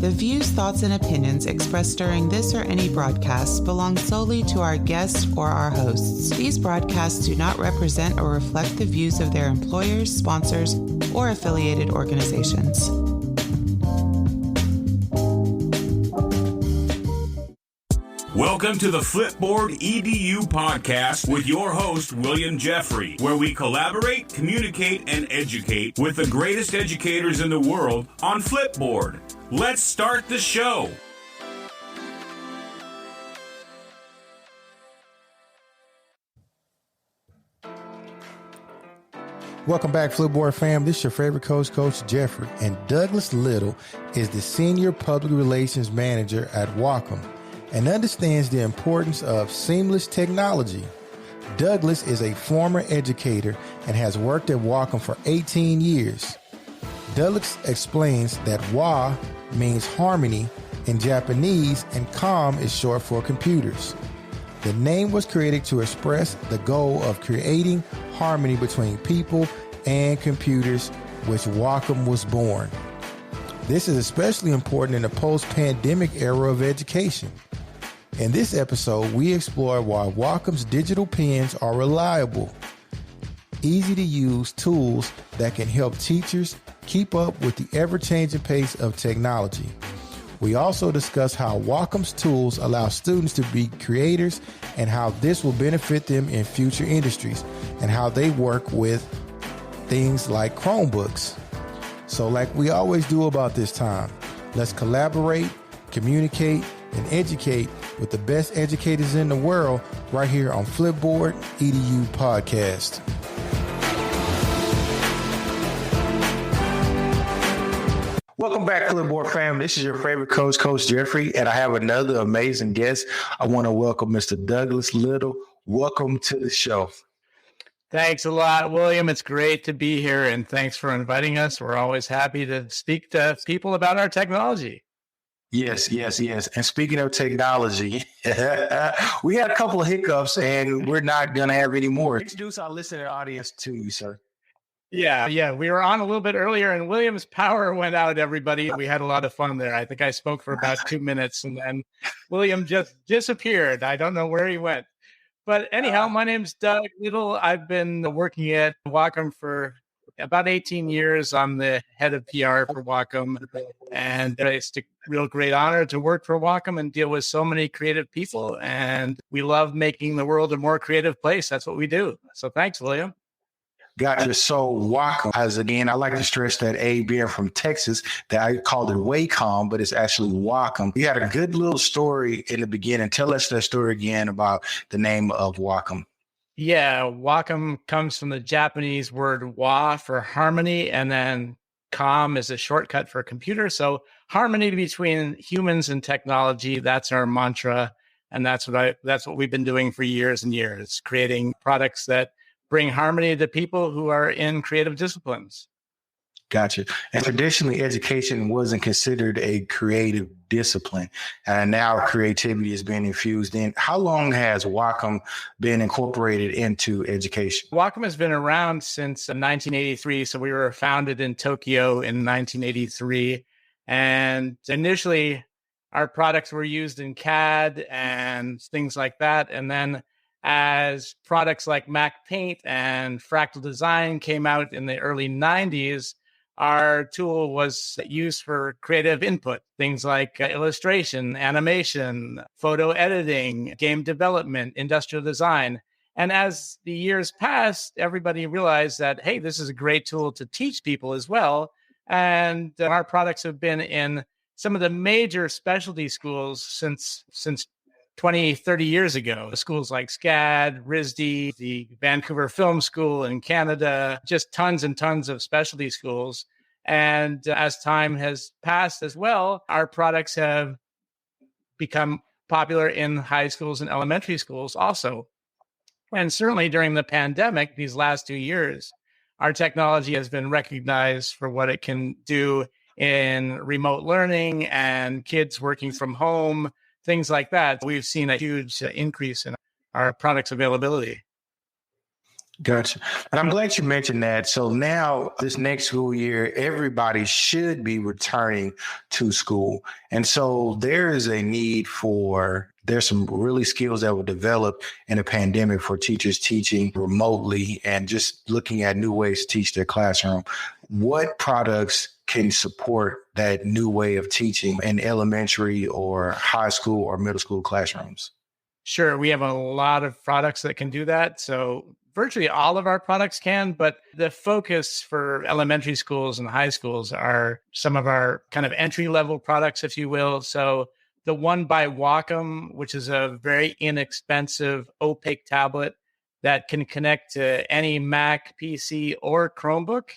The views, thoughts, and opinions expressed during this or any broadcast belong solely to our guests or our hosts. These broadcasts do not represent or reflect the views of their employers, sponsors, or affiliated organizations. Welcome to the Flipboard EDU podcast with your host, William Jeffrey, where we collaborate, communicate, and educate with the greatest educators in the world on Flipboard. Let's start the show. Welcome back, Flipboard fam. This is your favorite coach, Coach Jeffrey, and Douglas Little is the Senior Public Relations Manager at Wacom and understands the importance of seamless technology. Douglas is a former educator and has worked at Wacom for 18 years. Douglas explains that Wa means harmony in Japanese and Com is short for computers. The name was created to express the goal of creating harmony between people and computers, which Wacom was born. This is especially important in the post-pandemic era of education. In this episode, we explore why Wacom's digital pens are reliable, easy-to-use tools that can help teachers keep up with the ever-changing pace of technology. We also discuss how Wacom's tools allow students to be creators and how this will benefit them in future industries and how they work with things like Chromebooks. So like we always do about this time, let's collaborate, communicate, and educate with the best educators in the world right here on Flipboard EDU Podcast. Welcome back, Flipboard fam. This is your favorite coach, Coach Jeffrey, and I have another amazing guest. I want to welcome Mr. Douglas Little. Welcome to the show. Thanks a lot, William. It's great to be here, and thanks for inviting us. We're always happy to speak to people about our technology. Yes. And speaking of technology, we had a couple of hiccups, and we're not going to have any more. Introduce our listening audience to you, sir. Yeah. We were on a little bit earlier, and William's power went out, everybody. We had a lot of fun there. I think I spoke for about 2 minutes, and then William just disappeared. I don't know where he went. But anyhow, my name's Doug Little. I've been working at Wacom for about 18 years. I'm the head of PR for Wacom, and it's a real great honor to work for Wacom and deal with so many creative people. And we love making the world a more creative place. That's what we do. So thanks, William. Gotcha. So Wacom has, again, I like to stress that A being from Texas, that I called it Wacom, but it's actually Wacom. You had a good little story in the beginning. Tell us that story again about the name of Wacom. Yeah, Wacom comes from the Japanese word wa for harmony, and then com is a shortcut for computer. So harmony between humans and technology, that's our mantra. And that's what we've been doing for years and years, creating products that bring harmony to people who are in creative disciplines. Gotcha. And traditionally, education wasn't considered a creative discipline. And now creativity is being infused in. How long has Wacom been incorporated into education? Wacom has been around since 1983. So we were founded in Tokyo in 1983. And initially, our products were used in CAD and things like that. And then as products like Mac Paint and Fractal Design came out in the early 90s, our tool was used for creative input, things like illustration, animation, photo editing, game development, industrial design. And as the years passed, everybody realized that, hey, this is a great tool to teach people as well. And our products have been in some of the major specialty schools since 20, 30 years ago. Schools like SCAD, RISD, the Vancouver Film School in Canada, just tons and tons of specialty schools. And as time has passed as well, our products have become popular in high schools and elementary schools also. And certainly during the pandemic, these last 2 years, our technology has been recognized for what it can do in remote learning and kids working from home, things like that. We've seen a huge increase in our products availability. Gotcha. And I'm glad you mentioned that. So now, this next school year, everybody should be returning to school. And so there is a need there's some really skills that were developed in a pandemic for teachers teaching remotely and just looking at new ways to teach their classroom. What products can support that new way of teaching in elementary or high school or middle school classrooms? Sure, we have a lot of products that can do that. So virtually all of our products can, but the focus for elementary schools and high schools are some of our kind of entry level products, if you will. So the one by Wacom, which is a very inexpensive opaque tablet that can connect to any Mac, PC, or Chromebook,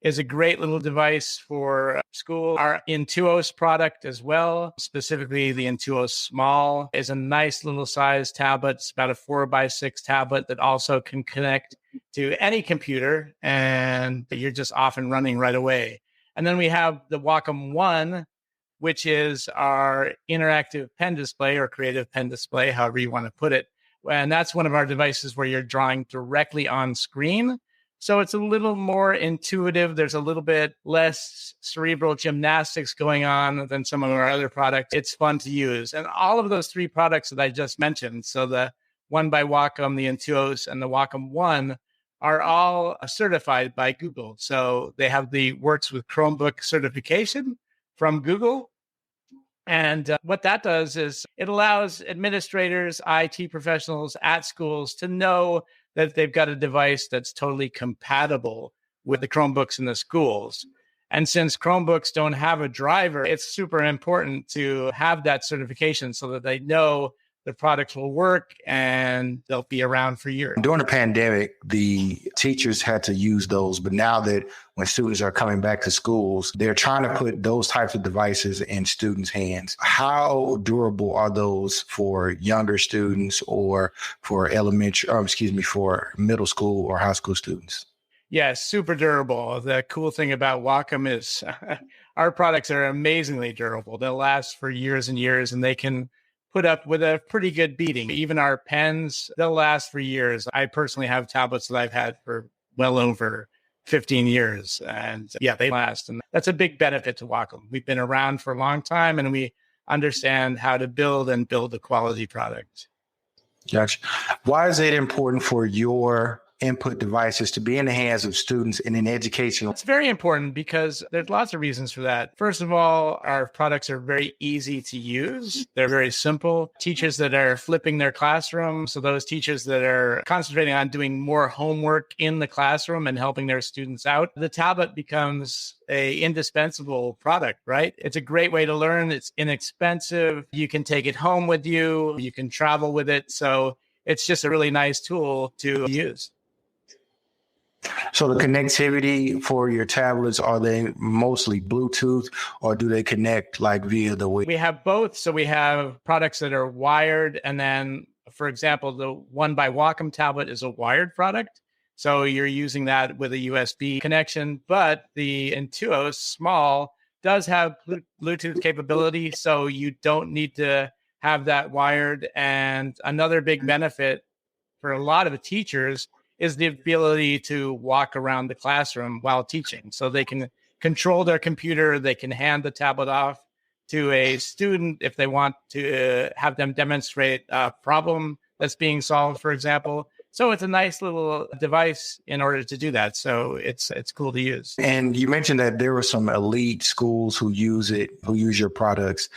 is a great little device for school. Our Intuos product as well, specifically the Intuos Small, is a nice little size tablet. It's about a 4x6 tablet that also can connect to any computer, and you're just off and running right away. And then we have the Wacom One, which is our interactive pen display or creative pen display, however you want to put it. And that's one of our devices where you're drawing directly on screen. So it's a little more intuitive. There's a little bit less cerebral gymnastics going on than some of our other products. It's fun to use. And all of those three products that I just mentioned, so the one by Wacom, the Intuos, and the Wacom One, are all certified by Google. So they have the Works with Chromebook certification from Google. And what that does is it allows administrators, IT professionals at schools to know that they've got a device that's totally compatible with the Chromebooks in the schools. And since Chromebooks don't have a driver, it's super important to have that certification so that they know the products will work and they'll be around for years. During the pandemic, the teachers had to use those, but now that when students are coming back to schools, they're trying to put those types of devices in students' hands. How durable are those for younger students or for for middle school or high school students? Yeah, super durable. The cool thing about Wacom is our products are amazingly durable. They'll last for years and years, and they can put up with a pretty good beating. Even our pens, they'll last for years. I personally have tablets that I've had for well over 15 years. And yeah, they last. And that's a big benefit to Wacom. We've been around for a long time and we understand how to build a quality product. Gotcha. Why is it important for your input devices to be in the hands of students in an educational? It's very important because there's lots of reasons for that. First of all, our products are very easy to use. They're very simple. Teachers that are flipping their classroom, so those teachers that are concentrating on doing more homework in the classroom and helping their students out, the tablet becomes a indispensable product, right? It's a great way to learn. It's inexpensive. You can take it home with you. You can travel with it. So it's just a really nice tool to use. So the connectivity for your tablets, are they mostly Bluetooth or do they connect like via the Wi-Fi? We have both. So we have products that are wired. And then, for example, the one by Wacom tablet is a wired product. So you're using that with a USB connection. But the Intuos Small does have Bluetooth capability. So you don't need to have that wired. And another big benefit for a lot of teachers is the ability to walk around the classroom while teaching. So they can control their computer, they can hand the tablet off to a student if they want to have them demonstrate a problem that's being solved, for example. So it's a nice little device in order to do that. So it's cool to use. And you mentioned that there were some elite schools who use your products.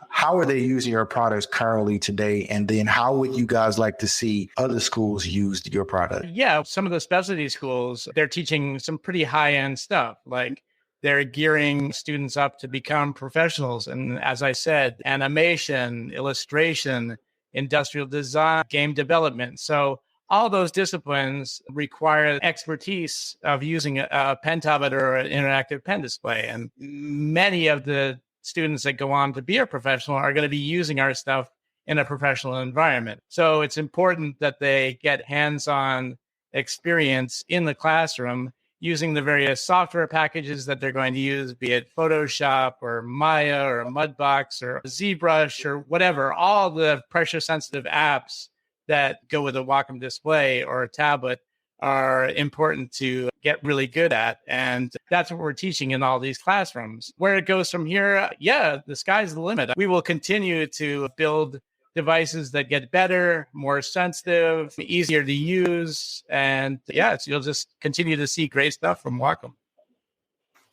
How are they using your products currently today? And then how would you guys like to see other schools use your product? Yeah, some of the specialty schools, they're teaching some pretty high-end stuff. Like they're gearing students up to become professionals. And as I said, animation, illustration, industrial design, game development. So all those disciplines require expertise of using a pen tablet or an interactive pen display. And many of the students that go on to be a professional are going to be using our stuff in a professional environment. So it's important that they get hands-on experience in the classroom using the various software packages that they're going to use, be it Photoshop or Maya or Mudbox or ZBrush or whatever, all the pressure-sensitive apps that go with a Wacom display or a tablet are important to get really good at. And that's what we're teaching in all these classrooms. Where it goes from here, the sky's the limit. We will continue to build devices that get better, more sensitive, easier to use. And you'll just continue to see great stuff from Wacom.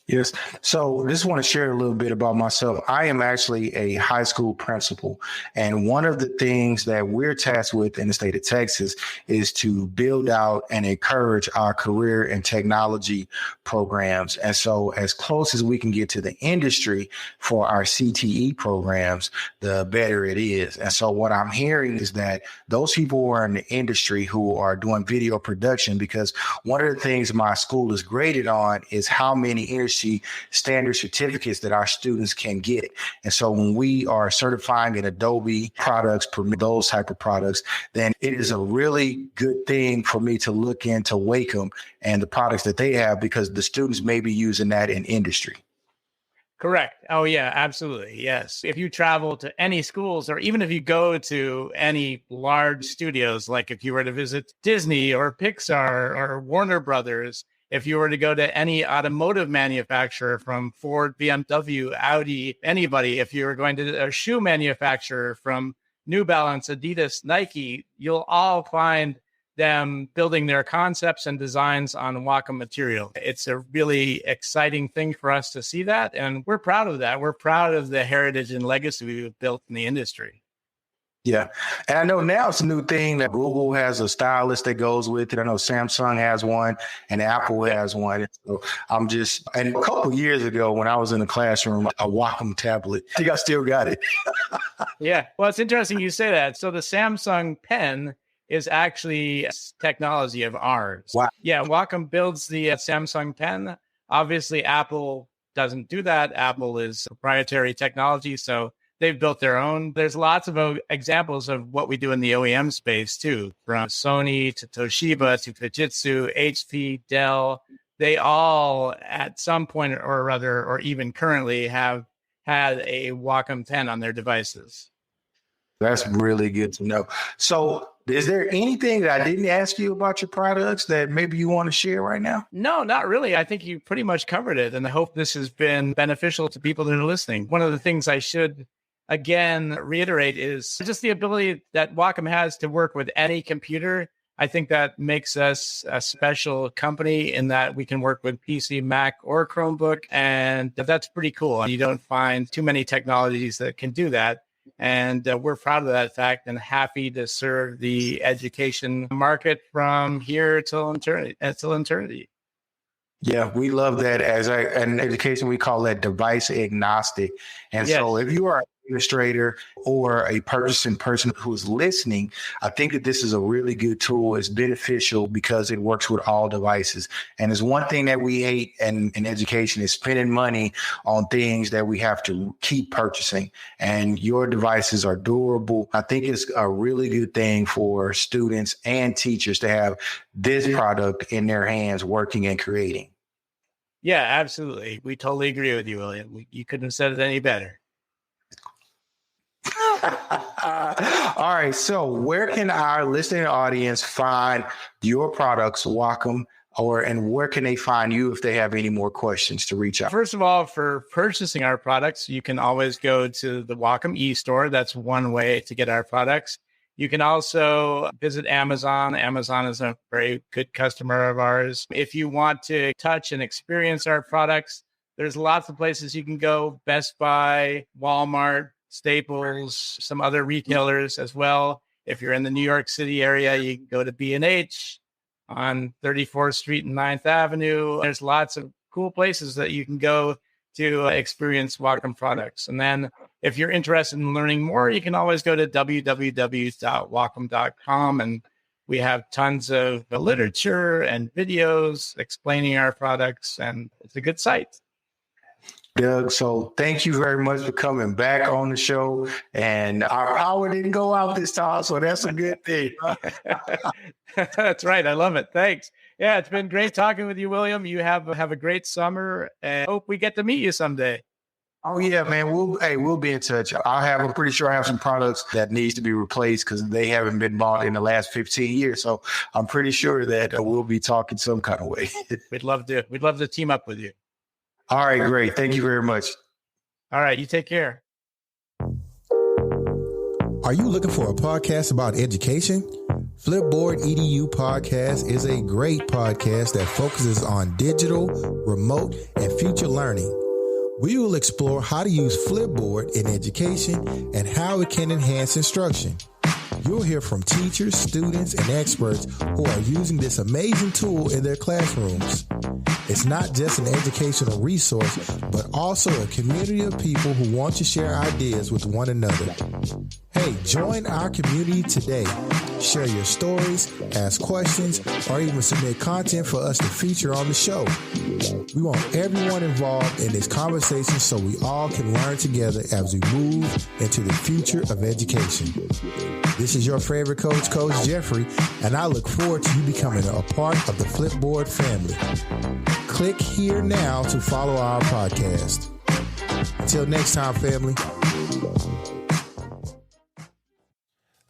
Yes. So just want to share a little bit about myself. I am actually a high school principal. And one of the things that we're tasked with in the state of Texas is to build out and encourage our career and technology programs. And so as close as we can get to the industry for our CTE programs, the better it is. And so what I'm hearing is that those people who are in the industry who are doing video production, because one of the things my school is graded on is how many industry standard certificates that our students can get. And so when we are certifying in Adobe products, those type of products, then it is a really good thing for me to look into Wacom and the products that they have, because the students may be using that in industry. Correct. Oh, yeah, absolutely. Yes. If you travel to any schools, or even if you go to any large studios, like if you were to visit Disney or Pixar or Warner Brothers, if you were to go to any automotive manufacturer from Ford, BMW, Audi, anybody, if you were going to a shoe manufacturer from New Balance, Adidas, Nike, you'll all find them building their concepts and designs on Wacom material. It's a really exciting thing for us to see that. And we're proud of that. We're proud of the heritage and legacy we've built in the industry. Yeah. And I know now it's a new thing that Google has a stylus that goes with it. I know Samsung has one and Apple has one. So and a couple of years ago when I was in the classroom, a Wacom tablet, I think I still got it. Yeah. Well, it's interesting you say that. So the Samsung pen is actually technology of ours. Wow. Yeah. Wacom builds the Samsung pen. Obviously, Apple doesn't do that. Apple is proprietary technology. So they've built their own. There's lots of examples of what we do in the OEM space too, from Sony to Toshiba to Fujitsu, HP, Dell. They all at some point or other, or even currently, have had a Wacom pen on their devices. That's really good to know. So is there anything that I didn't ask you about your products that maybe you want to share right now? No, not really. I think you pretty much covered it. And I hope this has been beneficial to people that are listening. One of the things I should again reiterate is just the ability that Wacom has to work with any computer. I think that makes us a special company in that we can work with PC, Mac, or Chromebook. And that's pretty cool. You don't find too many technologies that can do that. And we're proud of that fact and happy to serve the education market from here till eternity. Yeah, we love that. In education, we call that device agnostic. And yes. So if you are an administrator or a purchasing person who's listening, I think that this is a really good tool. It's beneficial because it works with all devices. And it's one thing that we hate in education is spending money on things that we have to keep purchasing. And your devices are durable. I think it's a really good thing for students and teachers to have this product in their hands working and creating. Yeah, absolutely. We totally agree with you, William. You couldn't have said it any better. All right. So where can our listening audience find your products, Wacom, and where can they find you if they have any more questions to reach out? First of all, for purchasing our products, you can always go to the Wacom e-store. That's one way to get our products. You can also visit Amazon. Amazon is a very good customer of ours. If you want to touch and experience our products, there's lots of places you can go. Best Buy, Walmart, Staples, some other retailers as well. If you're in the New York City area, you can go to B&H on 34th Street and 9th Avenue. There's lots of cool places that you can go to experience Wacom products. And then if you're interested in learning more, you can always go to www.wacom.com. And we have tons of literature and videos explaining our products. And it's a good site. Doug, so thank you very much for coming back on the show. And our power didn't go out this time, so that's a good thing. That's right. I love it. Thanks. Yeah, it's been great talking with you, William. You have a great summer and hope we get to meet you someday. Oh yeah, man. We'll be in touch. I'm pretty sure I have some products that needs to be replaced because they haven't been bought in the last 15 years. So I'm pretty sure that we'll be talking some kind of way. We'd love to team up with you. All right, great. Thank you very much. All right, you take care. Are you looking for a podcast about education? Flipboard EDU Podcast is a great podcast that focuses on digital, remote, and future learning. We will explore how to use Flipboard in education and how it can enhance instruction. You'll hear from teachers, students, and experts who are using this amazing tool in their classrooms. It's not just an educational resource, but also a community of people who want to share ideas with one another. Hey, join our community today. Share your stories, ask questions, or even submit content for us to feature on the show. We want everyone involved in this conversation so we all can learn together as we move into the future of education. This is your favorite coach, Coach Jeffrey, and I look forward to you becoming a part of the Flipboard family. Click here now to follow our podcast. Until next time, family.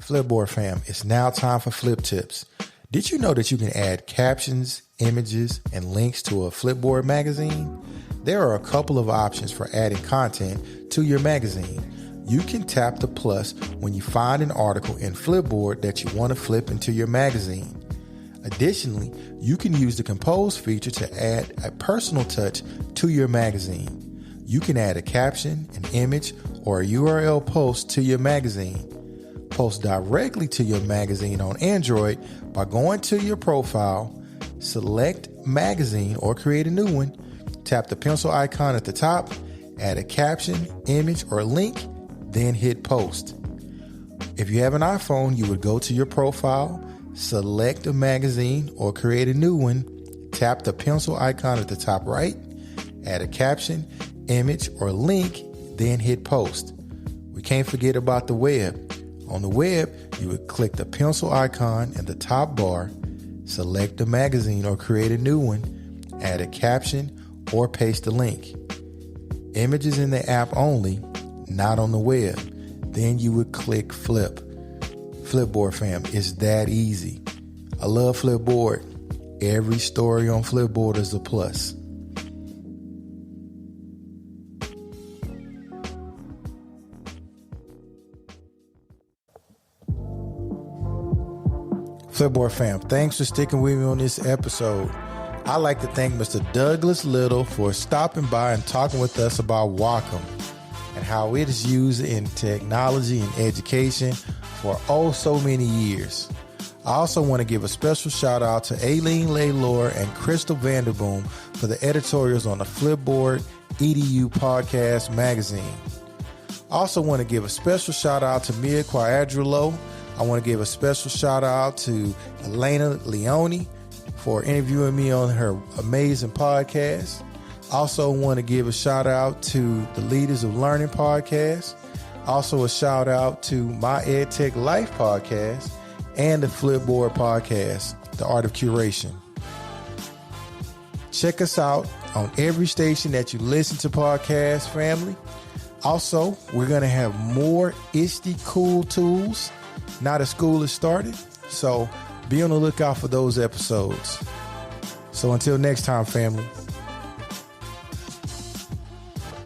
Flipboard fam, it's now time for Flip Tips. Did you know that you can add captions, images, and links to a Flipboard magazine? There are a couple of options for adding content to your magazine. You can tap the plus when you find an article in Flipboard that you want to flip into your magazine. Additionally, you can use the compose feature to add a personal touch to your magazine. You can add a caption, an image, or a URL post to your magazine. Post directly to your magazine on Android by going to your profile, select magazine or create a new one, tap the pencil icon at the top, add a caption, image, or link, then hit post. If you have an iPhone, you would go to your profile, select a magazine or create a new one, tap the pencil icon at the top right, add a caption, image, or link, then hit post. We can't forget about the web. On the web, you would click the pencil icon in the top bar, select the magazine or create a new one, add a caption, or paste the link. Images in the app only, not on the web. Then you would click flip. Flipboard fam, it's that easy. I love Flipboard. Every story on Flipboard is a plus. Flipboard fam, thanks for sticking with me on this episode. I'd like to thank Mr. Douglas Little for stopping by and talking with us about Wacom and how it is used in technology and education for so many years. I also want to give a special shout out to Aileen Laylor and Crystal Vanderboom for the editorials on the Flipboard EDU Podcast magazine. I also want to give a special shout out to Mia Quadrulo. I want to give a special shout out to Elena Leone for interviewing me on her amazing podcast. Also want to give a shout out to the Leaders of Learning podcast. Also a shout out to My EdTech Life podcast and the Flipboard podcast, The Art of Curation. Check us out on every station that you listen to podcasts, family. Also, we're going to have more ISTE cool tools now that school has started. So be on the lookout for those episodes. So until next time, family.